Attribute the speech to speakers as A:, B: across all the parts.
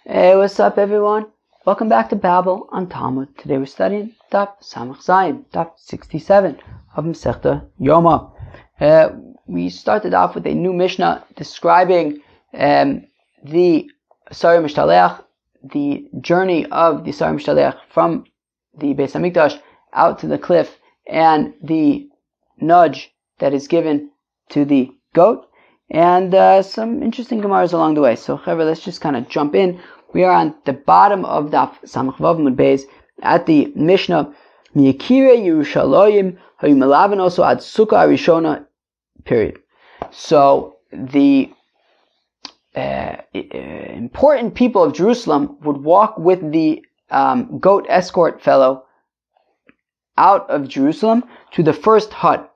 A: Hey, what's up, everyone? Welcome back to Babel on Talmud. Today we're studying Daf Samach Zayin, Daf 67 of Masechta Yoma. We started off with a new Mishnah describing the Sari Mishtalech, the journey of the Sari Mishtalech from the Beis Hamikdash out to the cliff, and the nudge that is given to the goat, and some interesting Gemaras along the way. So, let's just kind of jump in. We are on the bottom of Daf Samach Vav Mud Beis at the Mishnah. Miyakire Yerushalayim Hayumelaven also ad Sukkah Arishona. Period. So the important people of Jerusalem would walk with the goat escort fellow out of Jerusalem to the first hut.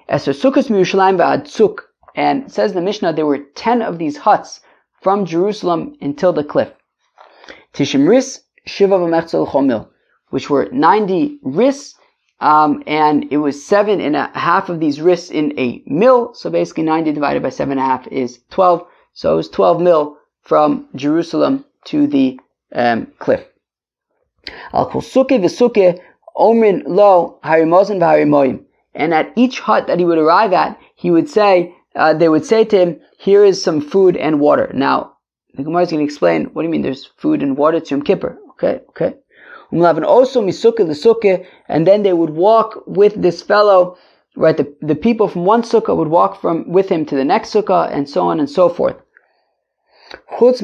A: Eser Sukkos Yerushalayim va'ad Suk, and it says in the Mishnah there were 10 of these huts from Jerusalem until the cliff. Tishim ris shiva v'mechzel chomil, which were 90 ris, and it was 7.5 of these ris in a mil. So basically 90 divided by 7.5 is 12. So it was 12 mil from Jerusalem to the cliff. Al kol suke v'suke omrin lo harimozin v'harimoyim. And at each hut that he would arrive at, he would say, they would say to him, here is some food and water. Now, the Gemara is going to explain, what do you mean there's food and water? It's Yom Kippur. Okay. And then they would walk with this fellow, right? The people from one sukkah would walk with him to the next sukkah, and so on and so forth. With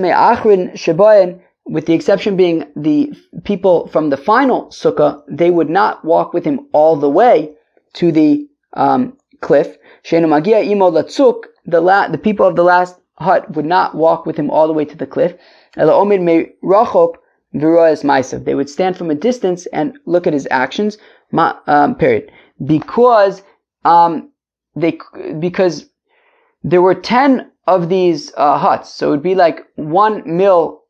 A: the exception being the people from the final sukkah, they would not walk with him all the way to the cliff. The people of the last hut would not walk with him all the way to the cliff. They would stand from a distance and look at his actions. Period. Because there were 10 of these huts, so it would be like 1 mil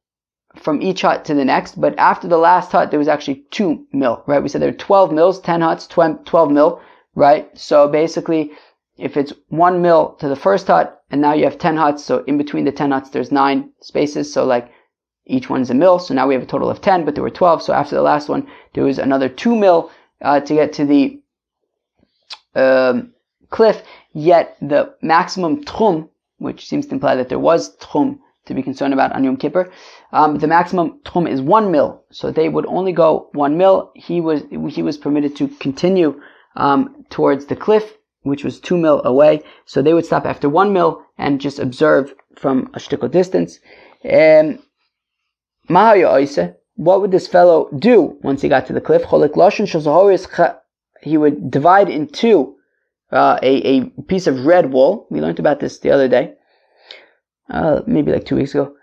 A: from each hut to the next. But after the last hut, there was actually 2 mil. Right? We said there were 12 mils, 10 huts, 12 mil. Right? So basically, if it's 1 mil to the first hut, and now you have 10 huts, so in between the 10 huts, there's 9 spaces, so like each one's a mil, so now we have a total of 10, but there were 12, so after the last one, there was another 2 mil to get to the cliff, yet the maximum tchum, which seems to imply that there was tchum to be concerned about on Yom Kippur, the maximum tchum is 1 mil, so they would only go 1 mil. He was permitted to continue towards the cliff, which was 2 mil away, so they would stop after 1 mil and just observe from a shtickle distance. What would this fellow do once he got to the cliff? He would divide in two a piece of red wool. We learned about this the other day, maybe like 2 weeks ago.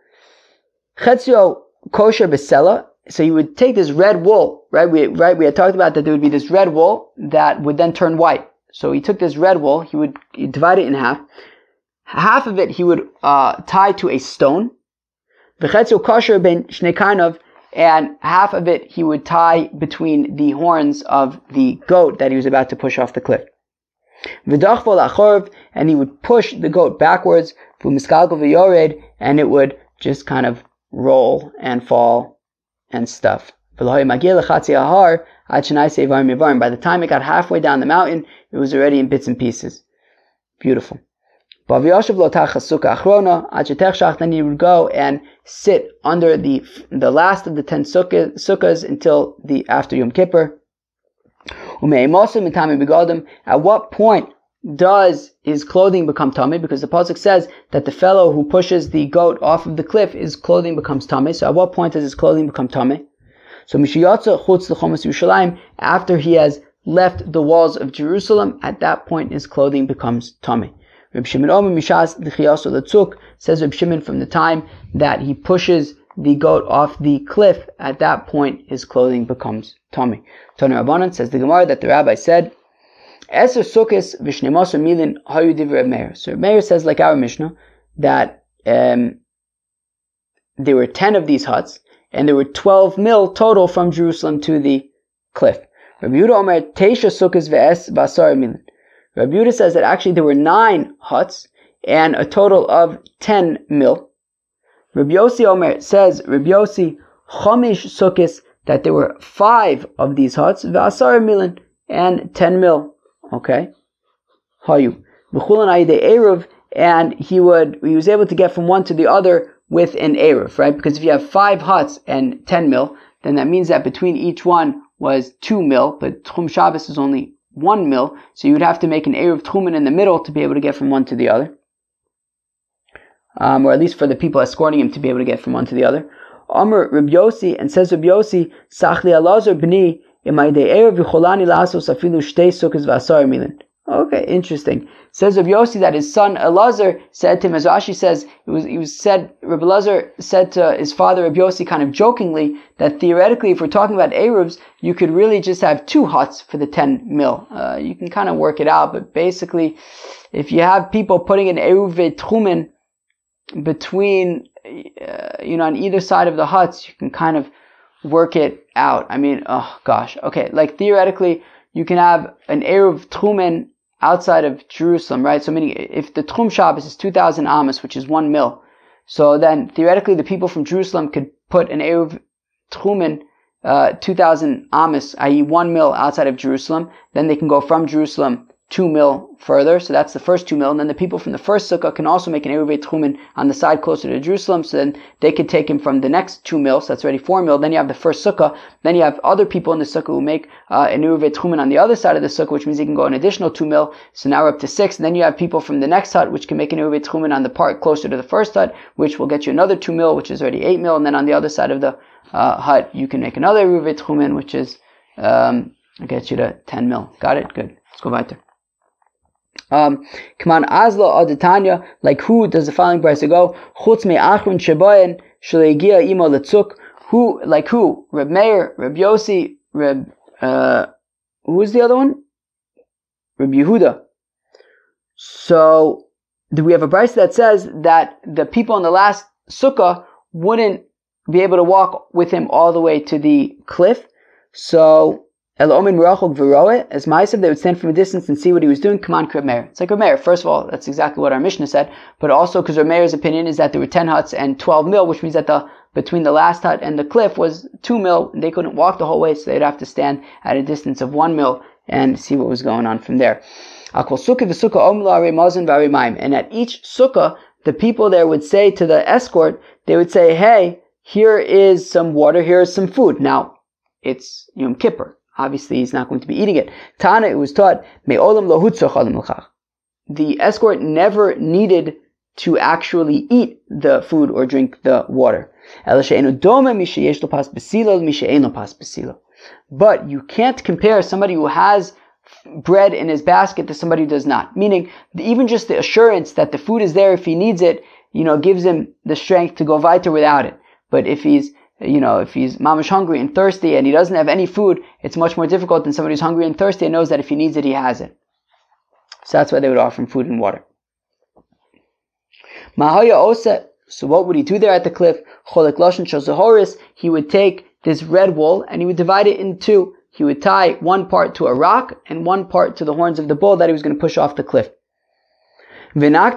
A: Chetzio kosher besela. So he would take this red wool, right? We had talked about that there would be this red wool that would then turn white. So he took this red wool, he'd divide it in half. Half of it he would tie to a stone. And half of it he would tie between the horns of the goat that he was about to push off the cliff. And he would push the goat backwards, and it would just kind of roll and fall and stuff. By the time it got halfway down the mountain, it was already in bits and pieces. Beautiful. Then he would go and sit under the last of the 10 sukkahs until after Yom Kippur. At what point does his clothing become tummy? Because the pasuk says that the fellow who pushes the goat off of the cliff, his clothing becomes tummy. So at what point does his clothing become tummy? So after he has left the walls of Jerusalem, at that point his clothing becomes tummy. Reb Shimon says Reb Shimon, from the time that he pushes the goat off the cliff, at that point his clothing becomes tummy. Tony Rabbanan says the Gemara that the rabbi said, Eser Sukkos v'shnei milin hayu divrei Reb Meir. So Reb Meir says, like our Mishnah, that there were 10 of these huts, and there were 12 mil total from Jerusalem to the cliff. Rabbi Yehuda Omer Teisha Sukkos ve'es v'asar milin. Rabbi Yehuda says that actually there were 9 huts and a total of 10 mil. Rabbi Yossi Omer says, Rabbi Yossi, Chomish Sukkis, that there were 5 of these huts, V'asar milin, and 10 mil. Okay? Hayu. B'chulan ayidei eruv, and he was able to get from one to the other with an eruv, right? Because if you have 5 huts and 10 mil, then that means that between each one was 2 mil, but Tchum Shabbos is only 1 mil, so you would have to make an eruv tchumen in the middle to be able to get from one to the other. Or at least for the people escorting him to be able to get from one to the other. Amr Rabbi Yossi, and says Rabbi Yossi, Sachli Alazar b'ni, imaydei eruv yicholani lasos afilu shtei sukkos v'asar milin. Okay, interesting. Says Rabbi Yossi that his son Elazar said to him, as Rashi says, Rabbi Elazar said to his father Rabbi Yossi kind of jokingly that theoretically, if we're talking about eruvs, you could really just have 2 huts for the 10 mil. You can kind of work it out, but basically, if you have people putting an eruv tchumen between, on either side of the huts, you can kind of work it out. I mean, oh gosh, okay, like theoretically, you can have an eruv tchumen outside of Jerusalem, right? So meaning, if the Tchum Shabbos is 2,000 amos, which is 1 mil, so then theoretically the people from Jerusalem could put an eruv tchumen 2,000 amos, i.e. 1 mil outside of Jerusalem. Then they can go from Jerusalem 2 mil further, so that's the first 2 mil, and then the people from the first sukkah can also make an eruv tchumen on the side closer to Jerusalem, so then they could take him from the next 2 mil, so that's already 4 mil. Then you have the first sukkah, then you have other people in the sukkah who make an eruv tchumen on the other side of the sukkah, which means he can go an additional 2 mil, so now we're up to 6, and then you have people from the next hut which can make an eruv tchumen on the part closer to the first hut, which will get you another 2 mil, which is already 8 mil, and then on the other side of the hut you can make another eruv tchumen, which is get you to 10 mil. Got it? Good. Let's go weiter. Come on, Azla Adatanya, like who does the following verse go? Chutz me Achron Shebayin Shleigia Imo Letzuk. Who, like who? Reb Meir, Reb Yossi, who was the other one? Reb Yehuda. So, do we have a verse that says that the people in the last sukkah wouldn't be able to walk with him all the way to the cliff? So, as Ma'asav, they would stand from a distance and see what he was doing. Come on, Reb Meir. It's like Reb Meir. First of all, that's exactly what our Mishnah said, but also because Reb Meir's opinion is that there were 10 huts and 12 mil, which means that between the last hut and the cliff was 2 mil, and they couldn't walk the whole way, so they'd have to stand at a distance of 1 mil and see what was going on from there. And at each sukkah, the people there would say to the escort, they would say, hey, here is some water, here is some food. Now, it's Yom Kippur. Obviously, he's not going to be eating it. Tana, it was taught, the escort never needed to actually eat the food or drink the water. But you can't compare somebody who has bread in his basket to somebody who does not. Meaning, even just the assurance that the food is there if he needs it, gives him the strength to go weiter without it. But if he's mamish hungry and thirsty and he doesn't have any food, it's much more difficult than somebody who's hungry and thirsty and knows that if he needs it, he has it. So that's why they would offer him food and water. So what would he do there at the cliff? He would take this red wool and he would divide it in 2. He would tie one part to a rock and one part to the horns of the bull that he was going to push off the cliff. Why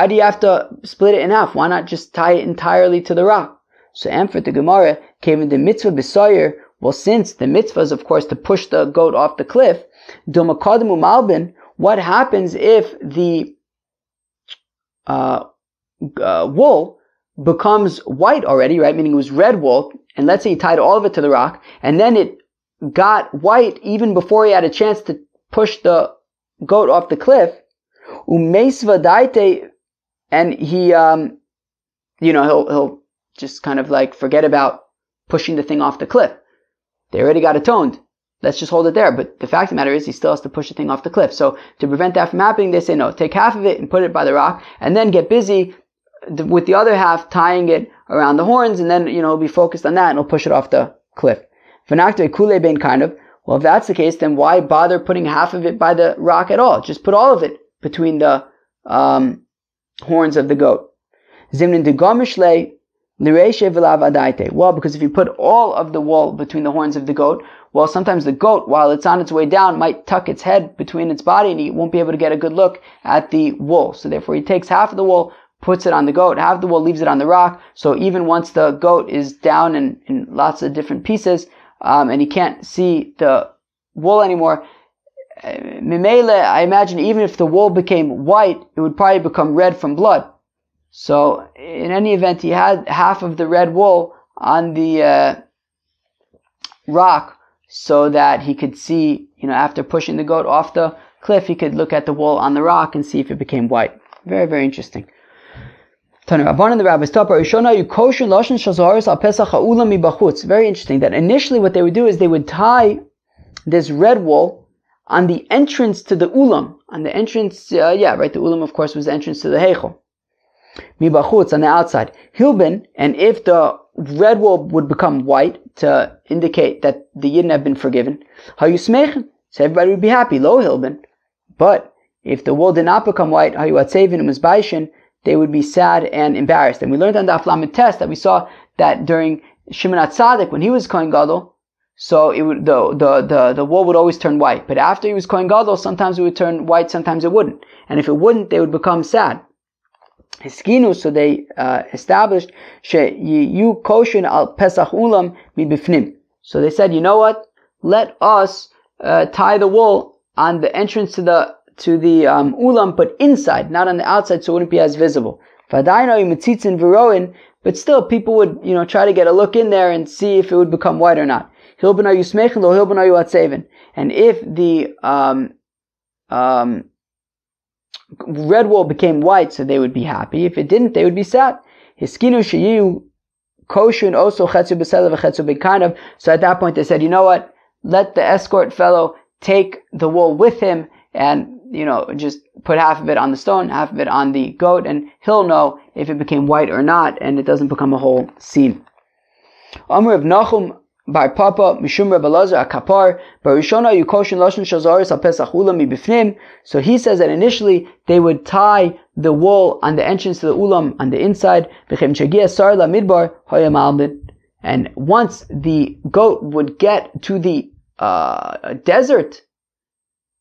A: do you have to split it in half? Why not just tie it entirely to the rock? So answer the Gemara, came in the mitzvah b'sayer. Well, since the mitzvah is, of course, to push the goat off the cliff, what happens if the wool becomes white already, right? Meaning it was red wool, and let's say he tied all of it to the rock, and then it got white even before he had a chance to push the goat off the cliff. And he, he'll just kind of like forget about pushing the thing off the cliff. They already got atoned. Let's just hold it there. But the fact of the matter is he still has to push the thing off the cliff. So to prevent that from happening, they say no, take half of it and put it by the rock and then get busy with the other half tying it around the horns, and then, he'll be focused on that and he'll push it off the cliff. Well, if that's the case, then why bother putting half of it by the rock at all? Just put all of it between the horns of the goat. Well, because if you put all of the wool between the horns of the goat, well, sometimes the goat, while it's on its way down, might tuck its head between its body and he won't be able to get a good look at the wool. So therefore he takes half of the wool, puts it on the goat, half the wool leaves it on the rock. So even once the goat is down in lots of different pieces, and he can't see the wool anymore, Mimele, I imagine even if the wool became white, it would probably become red from blood. So in any event, he had half of the red wool on the rock so that he could see, after pushing the goat off the cliff, he could look at the wool on the rock and see if it became white. Very, very interesting. Very interesting that initially what they would do is they would tie this red wool on the entrance to the ulam. On the entrance, the ulam of course was the entrance to the heichel. Mibachutz, on the outside. Hilbin, and if the red wool would become white to indicate that the Yidden have been forgiven, hayu smechen, so everybody would be happy, lo hilbin. But if the wool did not become white, hayu atzevin u'mizbaishin, they would be sad and embarrassed. And we learned on the Aflamet test that we saw that during Shimon HaTzadik, when he was Kohen Gadol, so it would, the wool would always turn white. But after he was Kohen Gadol, sometimes it would turn white, sometimes it wouldn't. And if it wouldn't, they would become sad. Hiskinu, so they established she'yu koshin al pesach ulam mibifnim. So they said, you know what? Let us tie the wool on the entrance to the ulam, but inside, not on the outside, so it wouldn't be as visible. But still, people would try to get a look in there and see if it would become white or not. And if the red wool became white, so they would be happy. If it didn't, they would be sad. Hiskinu sheyu koshin also chetzu b'selev v'chetzu b'kanav. So at that point they said, you know what? Let the escort fellow take the wool with him and, just put half of it on the stone, half of it on the goat, and he'll know if it became white or not, and it doesn't become a whole scene. Amr of Nachum Bar Papa Mishum Reb Elazar Akapar Barishona Yukoshin Lashon Shazaris Al Pesach Ulam Mibifnim. So he says that initially they would tie the wool on the entrance to the ulam on the inside. V'chem Shagia Sar La Midbar Hoyam Albin. And once the goat would get to the desert,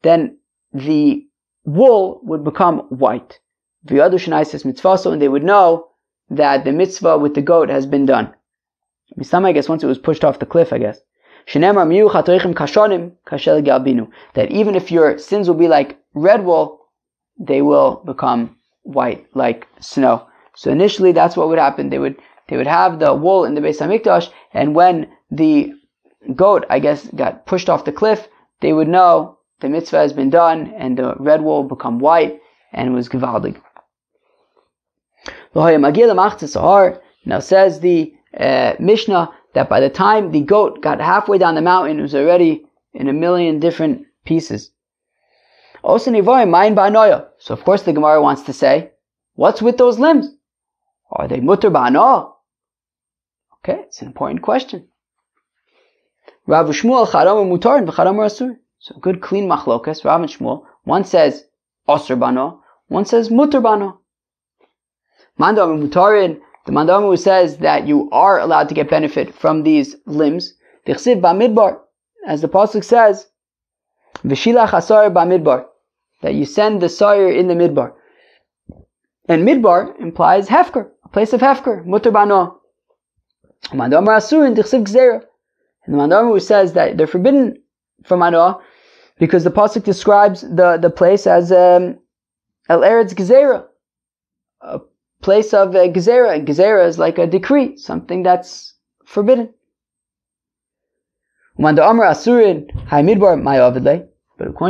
A: then the wool would become white. V'yadu Shnaisis Mitzvaso, and they would know that the mitzvah with the goat has been done. Mistam, I guess, once it was pushed off the cliff, I guess. That even if your sins will be like red wool, they will become white like snow. So initially that's what would happen. They would have the wool in the Beis HaMikdash, and when the goat, I guess, got pushed off the cliff, they would know the mitzvah has been done, and the red wool become white, and it was gewaldig. Now says the Mishnah that by the time the goat got halfway down the mountain, it was already in a million different pieces. So of course the Gemara wants to say, what's with those limbs? Are they mutter ba'ano? Okay, it's an important question. Rav Shmuel charam mutar v'charam asur. So good clean machlokas, Rav and Shmuel. One says asur ba'ano, one says mutter ba'ano. Mandam mutarin. The Mandam who says that you are allowed to get benefit from these limbs. V'chsiv ba'midbar, as the pasuk says, v'shilach asar ba'midbar, that you send the sire in the midbar. And midbar implies hefker, a place of hefker, mutter ba'no. Mandam asur in tichsiv gzeira. And the Mandam who says that they're forbidden from ano because the pasuk describes the place as el eretz gzeira, a place of gezerah. Gezerah is like a decree, something that's forbidden. But according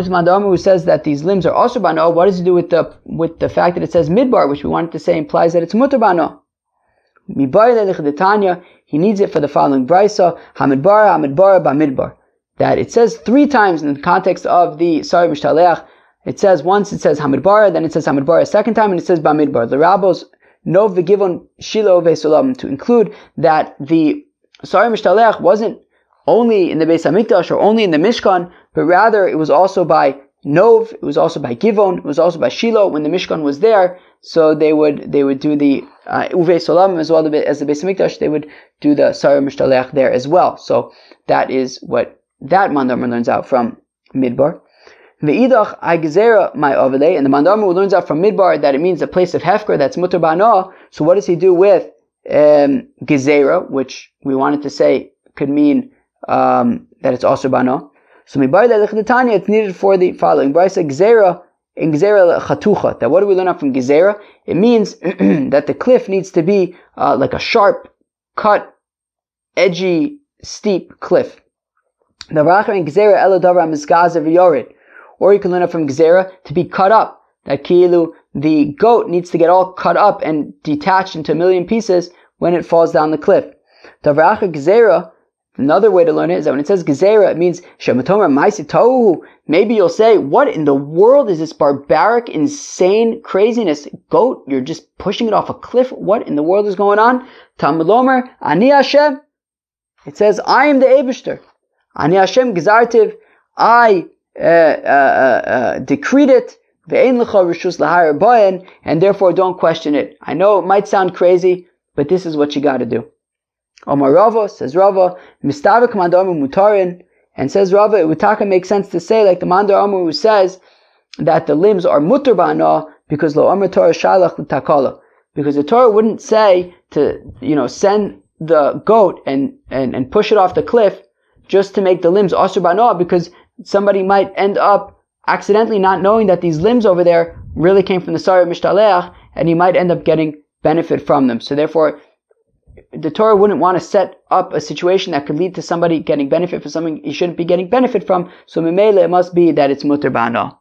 A: to Mandamar, who says that these limbs are also bano, what does it do with the fact that it says midbar, which we wanted to say implies that it's mutar bano? He needs it for the following brisa: hamidbar, hamidbar, bamidbar. That it says 3 times in the context of the Sari Mishtaleach. It says once, it says hamidbar, then it says hamidbar a second time, and it says bamidbar. The rabbos no v'givon shilo ve'solam, to include that the Sari Mishtaleach wasn't only in the Beis HaMikdash or only in the Mishkan, but rather it was also by Nov, it was also by Givon, it was also by Shiloh when the Mishkan was there. So they would do the Uve Solam as well as the Beis HaMikdash. They would do the Sari Mishtaleach there as well. So that is what that Mandamar learns out from Midbar. Ve'idach ha'gezera my ovele, and the Mandarma learns out from Midbar that it means a place of hefker that's mutter ba'no. So what does he do with gezera, which we wanted to say could mean that it's also ba'no? So mibar le'lechdetanya, it's needed for the following. Brisa gezera in gezera chatucha. That what do we learn out from gezera? It means that the cliff needs to be like a sharp, cut, edgy, steep cliff. Or you can learn it from Gezerah to be cut up. That kilu, the goat needs to get all cut up and detached into a million pieces when it falls down the cliff. Another way to learn it is that when it says Gezerah, it means maybe you'll say, what in the world is this barbaric, insane craziness? Goat, you're just pushing it off a cliff. What in the world is going on? Talmud Ani Hashem. It says, I am the Eibishter. Ani Hashem Gezartiv. I decreed it. And therefore don't question it. I know it might sound crazy, but this is what you got to do. Omar Rava, says Rava, Mistavik Mandamu Mutarin, and says Rava, it would make sense to say, like the Mandar Amar who says that the limbs are mutar ba'ana because lo Amar Torah shalach l'takala. Because the Torah wouldn't say to, send the goat and push it off the cliff just to make the limbs asur ba'ana, because somebody might end up accidentally not knowing that these limbs over there really came from the Sarah Mishtaleach, and he might end up getting benefit from them. So therefore, the Torah wouldn't want to set up a situation that could lead to somebody getting benefit for something he shouldn't be getting benefit from. So Mimele, it must be that it's mutar ba'ana.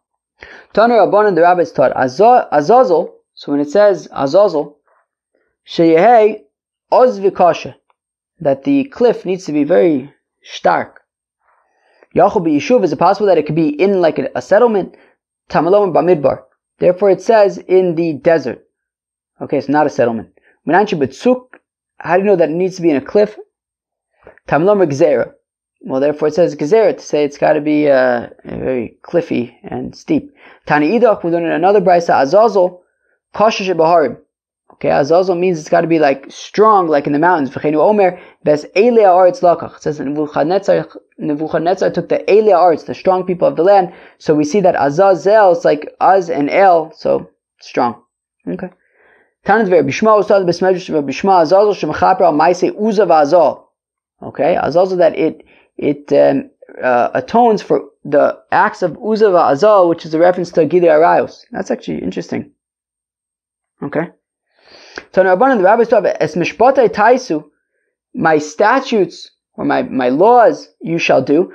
A: Tana Rabbanan, the rabbis taught Azazel. So when it says Azazel, Sheyehei Oz Vikasha, that the cliff needs to be very stark. Yachol Yishuv, is it possible that it could be in like a settlement? Tamalom Bamidbar. Therefore it says in the desert. Okay, it's not a settlement. Menanchi B'tzuk, how do you know that it needs to be in a cliff? Tamalom Gezerah. Well, therefore it says Gezerah to say it's got to be very cliffy and steep. Tani Idach, we learn in another brisa, Azazel, Kasha Shebaharim. Okay, Azazel means it's got to be like strong, like in the mountains. V'cheinu Omer, Bes Eilei Haaretz Lakach. It says Nebuchadnezzar took the Eilei Haaretz, the strong people of the land. So we see that Azazel is like Az and El, so strong. Okay. Tanat Bishma Ustad Besmedrash Bishma Azazel Shemchaper Al Maisei Uza V'Azal. Okay, Azazel that it atones for the acts of Uza V'Azal, which is a reference to Gili Arayos. That's actually interesting. Okay. So now, the rabbis talk about es mishpatai taisu, my statutes or my laws you shall do,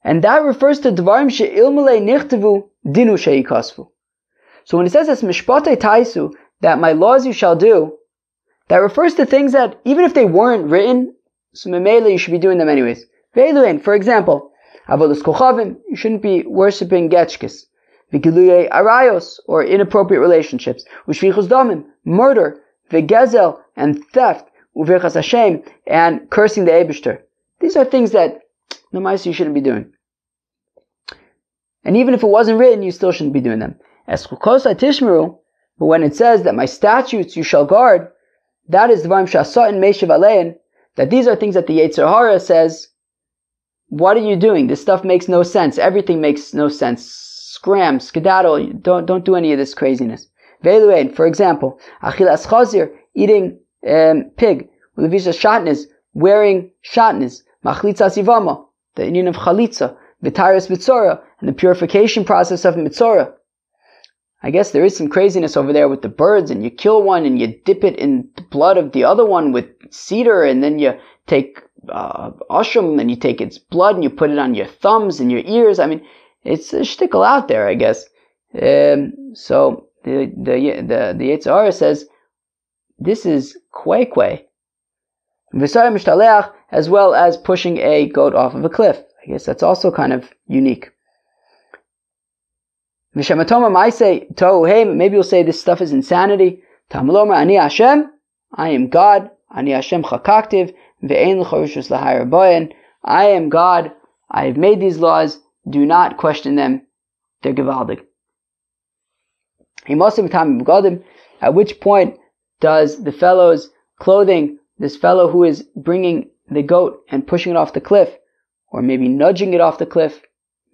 A: and that refers to dvarim she'ilmale nichtavu dinu she'ikasvu. So when it says es mishpatai taisu, that my laws you shall do, that refers to things that even if they weren't written, so memele you should be doing them anyways. Ve'eluin, for example, avodas kochavim, you shouldn't be worshipping getchkes. V'giluyei arayos, or inappropriate relationships. U'shvichus damim, murder. V'gezel, and theft, u'virchas Hashem, and cursing the Eibishter. These are things that no matter you shouldn't be doing. And even if it wasn't written, you still shouldn't be doing them. Eschukosa tishmeru, but when it says that my statutes you shall guard, that is the dvarim sha'asa'in meishav alein, that these are things that the Yetzer Hara says, what are you doing? This stuff makes no sense. Everything makes no sense. Scram, skedaddle, don't do any of this craziness. Ve'eluin, for example, achilas chazir, eating pig, ulevisha shatnez, wearing shatnez, machlitza sivama, the union of chalitza, v'tayras mitzora, and the purification process of mitzora. I guess there is some craziness over there with the birds, and you kill one and you dip it in the blood of the other one with cedar, and then you take ashram and you take its blood and you put it on your thumbs and your ears. I mean, it's a shtickle out there, I guess. So the Yetzer Hara says this is kwei. V'sayim mishtaleach, as well as pushing a goat off of a cliff. I guess that's also kind of unique. V'shematoma ma'aseh tohu hey, maybe you'll say this stuff is insanity. Tamaloma ani Hashem, I am God. Ani Hashem chakaktiv ve'ein l'chorishus l'hayir boyen. I am God. I have made these laws. Do not question them. They're gewaldig. At which point does the fellow's clothing, this fellow who is bringing the goat and pushing it off the cliff, or maybe nudging it off the cliff,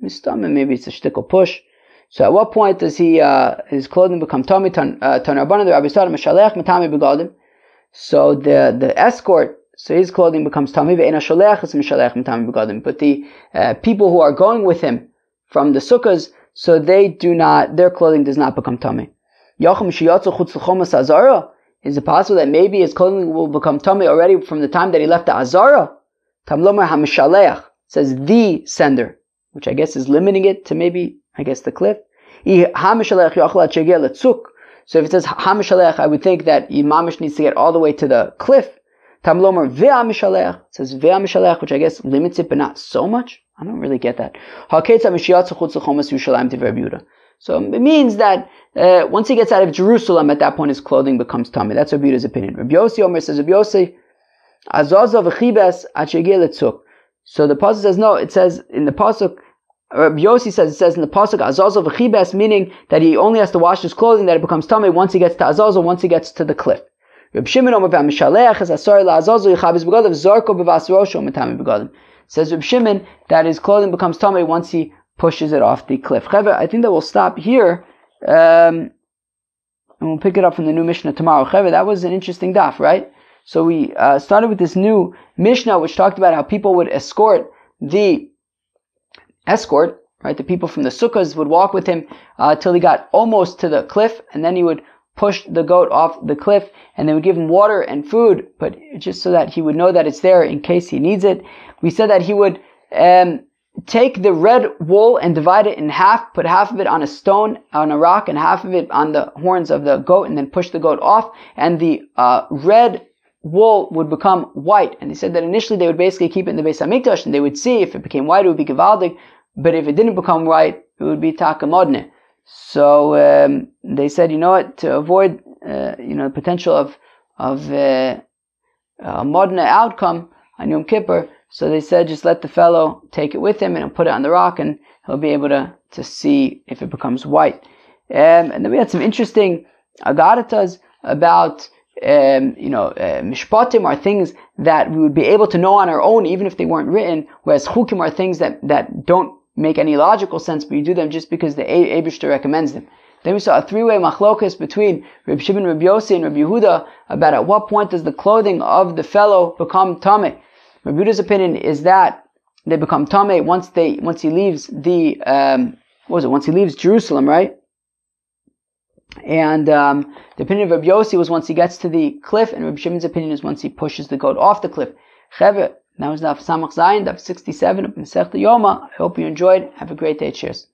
A: maybe it's a shtickle push, So at what point does his clothing become Tomei? Tanarabana, the Rabbi Sada, Meshalech, Metame Begadim. So the escort, so his clothing becomes Tomei, Ve'ena Sholech is Meshalech, Metame Begadim. But the people who are going with him from the sukkahs, so their clothing does not become Tomei. Yachim Shiyatzu Chutz L'chomas Azara. Is it possible that maybe his clothing will become Tomei already from the time that he left the Azara? Tamlomer HaMeshalech says the sender, which I guess is limiting it to maybe, I guess, the cliff. So if it says HaMeshalech, I would think that Mamish needs to get all the way to the cliff. Tamlomer Ve'amishalech says Ve'amishalech, which I guess limits it, but not so much. I don't really get that. So it means that once he gets out of Jerusalem, at that point his clothing becomes Tomei. That's Rabbi Yehuda's opinion. Rabbi Yossi Omer says, Rabbi Yossi, Azaza v'chibes achegel etzuk. So the pasuk says no. It says in the pasuk. Rabbi Yossi says it says in the pasuk Azaza v'chibes, meaning that he only has to wash his clothing, that it becomes Tomei once he gets to Azazel, once he gets to the cliff. Rabbi Shimon Omer v'amishalech es asar la'azazel yichabes begadim zarko b'vasrosho metame begadim. Says Rabbi Shimon that his clothing becomes Tomei once he pushes it off the cliff. Cheveh, I think that we'll stop here, and we'll pick it up from the new Mishnah tomorrow. Cheveh, that was an interesting daf, right? So we started with this new Mishnah, which talked about how people would escort, right? The people from the sukkahs would walk with him till he got almost to the cliff, and then he would push the goat off the cliff, and they would give him water and food, but just so that he would know that it's there in case he needs it. We said that he would take the red wool and divide it in half, put half of it on a stone, on a rock, and half of it on the horns of the goat, and then push the goat off, and the red wool would become white. And they said that initially they would basically keep it in the Beis HaMikdash, and they would see if it became white, it would be Gevaldig, but if it didn't become white, it would be Takamodne. So they said, you know what, to avoid the potential of a Modne outcome on Yom Kippur, so they said just let the fellow take it with him and he'll put it on the rock and he'll be able to see if it becomes white. And then we had some interesting agaritas about mishpatim are things that we would be able to know on our own even if they weren't written, whereas chukim are things that don't make any logical sense, but you do them just because the Eibishter recommends them. Then we saw a three-way machlokas between Reb Shimon, Reb Yossi, and Reb Yehuda about at what point does the clothing of the fellow become Tameh. Reb Yehuda's opinion is that they become Tameh once he leaves once he leaves Jerusalem, right? And the opinion of Reb Yossi was once he gets to the cliff, and Reb Shimon's opinion is once he pushes the goat off the cliff. Cheveh, that was Daf Samach Zayin, Daf 67 of Masechta Yoma. I hope you enjoyed. Have a great day. Cheers.